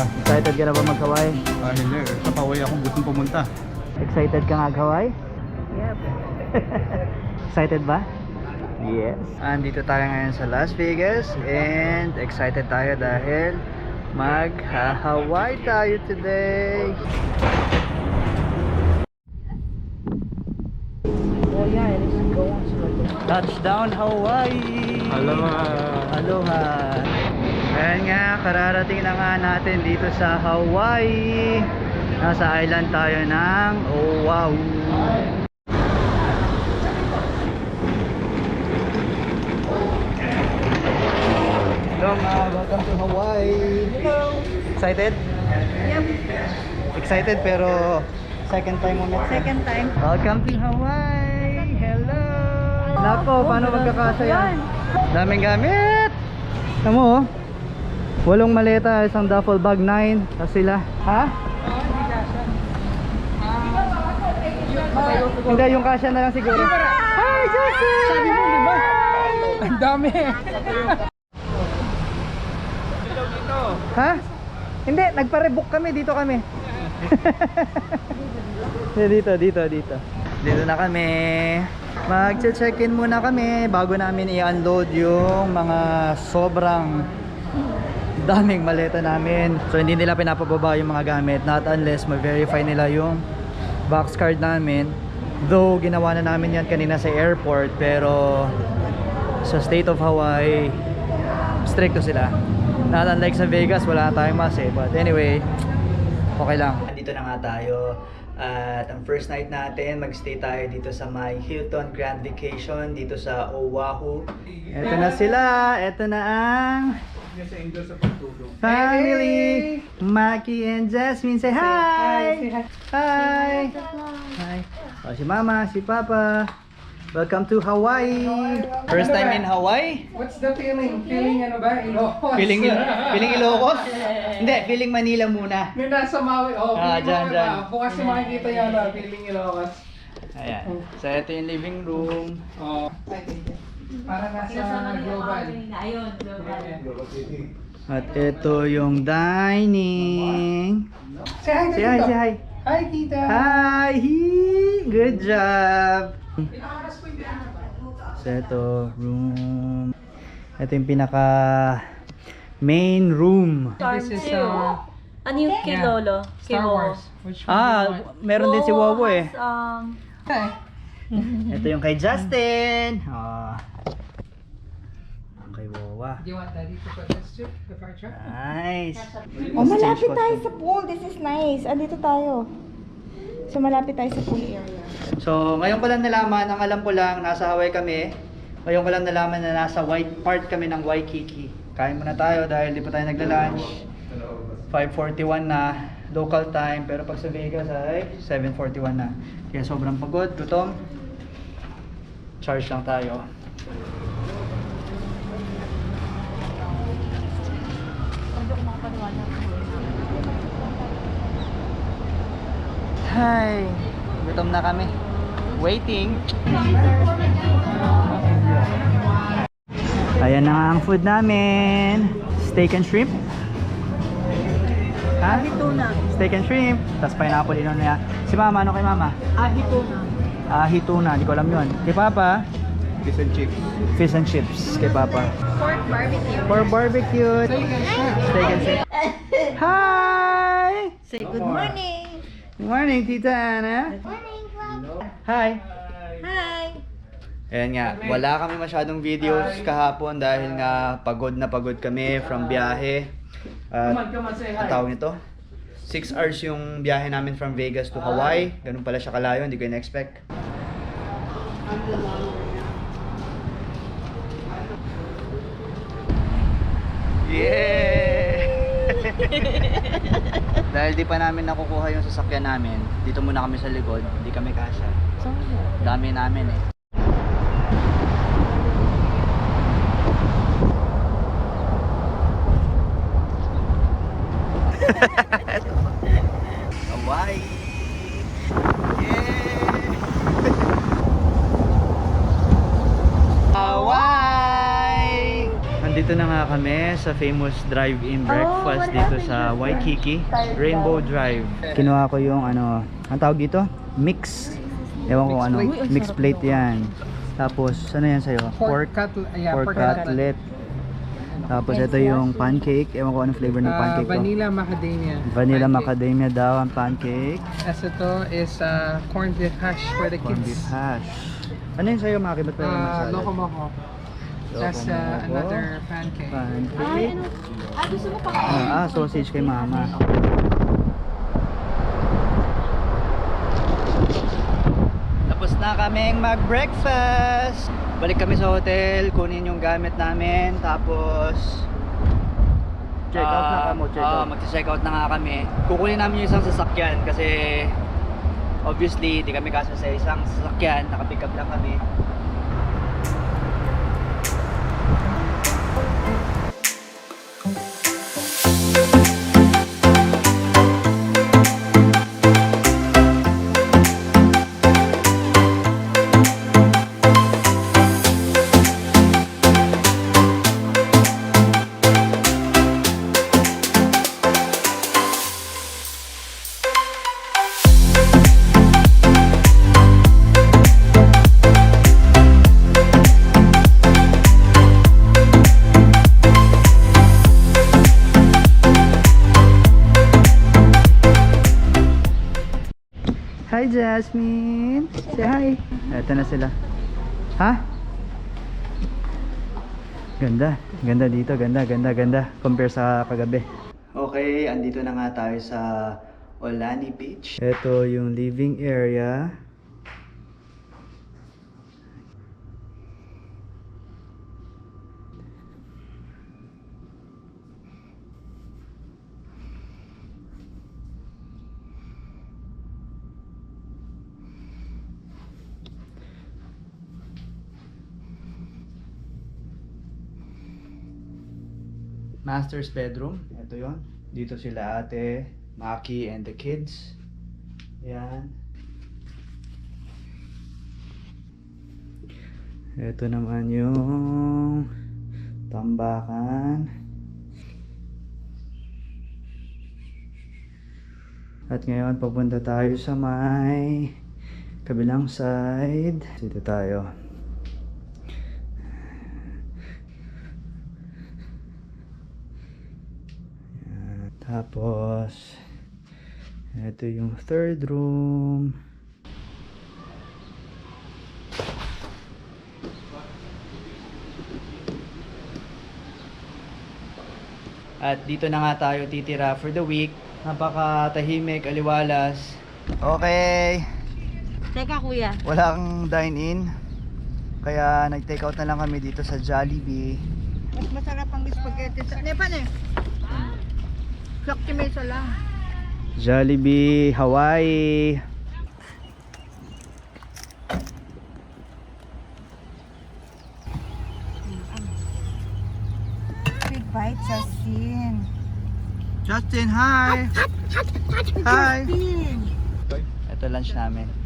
Excited ka na ba mag-Hawaii? Hindi. Sa Hawaii akong gustong pumunta. Excited ka mag-Hawaii? Yep. Excited ba? Yes. Andito tayo ngayon sa Las Vegas and excited tayo dahil mag-Hawaii tayo today. Touchdown Hawaii! Aloha! Aloha! Ayan nga, kararating na nga natin dito sa Hawaii. Nasa island tayo ng Oahu. Hello mga, welcome to Hawaii. Hello. Excited? Yep. Excited pero second time mo na. Second time. Welcome to Hawaii. Hello. Nako, paano magkakasya yan? Daming gamit. Tama mo, 8 maleta, isang duffel bag, 9. Tapos sila. Ha? Hindi, yung kasya na lang siguro. Hi, Justin! Sabi mo, di ba? Ang dami! Ha? Hindi, nagpa-rebook kami, dito kami. dito. Dito na kami. Mag-check-in muna kami bago namin i-unload yung mga sobrang daming maleta namin. So hindi nila pinapababa yung mga gamit, not unless ma-verify nila yung box card namin. Though ginawa na namin yan kanina sa airport, pero sa state of Hawaii stricto sila. Not unlike sa Vegas, wala tayong mas eh. But anyway, okay lang. Dito na nga tayo. At ang first night natin, magstay tayo dito sa my Hilton Grand Vacation dito sa Oahu. Eto na sila. Eto na ang family. Maki and Jasmine, say hi! Hi! Hi! Oh, si Mama, si Papa. Welcome to Hawaii. First time in Hawaii? What's the feeling? Feeling ano ba? Ilocos? Feeling Ilocos? Hindi, feeling Manila muna. Yung nasa Maui. Oh, Dyan. Bukas yung makikita yan na feeling Ilocos. Ayan. So, ito yung living room. Oh. Para nasa global. Ayun, global. At ito yung dining. Say hi, Say hi, say hi. Hi, tita. Hi! Good job! So, ito, room. Ito yung pinaka main room. This is ano yung Kilolo? Star Wars. Which one do you want? Meron din si Wowo eh. Okay. Ito yung kay Justin. Ang kay Wowa. Do you want daddy to put this too? The fire truck? Nice. Oh, malapit tayo sa pool. This is nice. Andito tayo. So, malapit tayo sa pool area. So, ngayon ko lang nalaman, ang alam ko lang, nasa Hawaii kami. Ngayon ko lang nalaman na nasa white part kami ng Waikiki. Kain muna tayo dahil di pa tayo nagla-lunch. 5:41 na local time, pero pag sa Vegas ay 7:41 na. Kaya sobrang pagod, gutom. Charge lang tayo. Hi! Gutom na kami. Waiting. Ayan na nga ang food namin. Steak and shrimp. Ha? Ahituna. Steak and shrimp. Tapos pineapple inon niya. Si Mama, ano kay Mama? Ahituna. Ahituna, di ko alam yun. Kay Papa? Fish and chips. Fish and chips. Kay Papa. Pork barbecue. For barbecue. Steak and shrimp. Hi! Say good morning. Good morning, Tita Ana. Morning, Hi! Hi. Ayan nga, wala kami masyadong videos kahapon dahil nga pagod na pagod kami from biyahe. Come on, say hi. Ang tawag nito? 6 hours yung biyahe namin from Vegas to Hawaii. Ganun pala siya kalayo, hindi ko in-expect. Yeah! Dahil di pa namin nakukuha yung sasakyan namin, dito muna kami sa likod, hindi kami kasya. Dami namin eh. Hawaii! Yeah! Hawaii! Nandito na nga nga kami sa famous drive-in breakfast dito sa Waikiki, Rainbow Drive. Kinuha ko yung ano, ang tawag dito? Mix. Ewan ko ano, mixed plate yan. Tapos, ano yan sa'yo? Pork cutlet. Yeah, pork cutlet. Tapos ito yung pancake. Ewan ko anong flavor ng pancake to. Vanilla macadamia. Vanilla pancake. macadamia daw ang pancake. As ito is corned beef hash for the Corned beef kids. hash. Ano yun sa'yo, Maki? Ba't pa naman salad? Loco moco. That's Loco-moco. another pancake. Pancake. Gusto mo pa Sausage kay mama. Tapos na kaming mag-breakfast. Balik kami sa hotel, kunin yung gamit namin, tapos check out na kamo, check out. Mag-check out na nga kami. Kukunin namin yung isang sasakyan kasi obviously di kami kasya sa isang sasakyan, naka-pick up lang kami. Hi Jasmine! Say hi! Eto na sila. Ha? Ganda. Ganda dito. Ganda. Compare sa kagabi. Okay, andito na nga tayo sa Olani Beach. Ito yung living area. Master's bedroom. Ito yon. Dito sila ate, Maki and the kids. Yan. Ito naman yung tambakan. At ngayon papunta tayo sa may kabilang side. Dito tayo. Tapos ito yung third room. At dito na nga tayo titira for the week. Napakatahimik, aliwalas. Okay, Teka kuya. walang dine-in. Kaya nag-take out na lang kami dito sa Jollibee. Mas masarap ang spaghetti sa... Nepan eh. Flocty mesa lang. Jollibee, Hawaii. Big bite, Justin. Justin, hi! Hi! Justin! Ito lunch namin.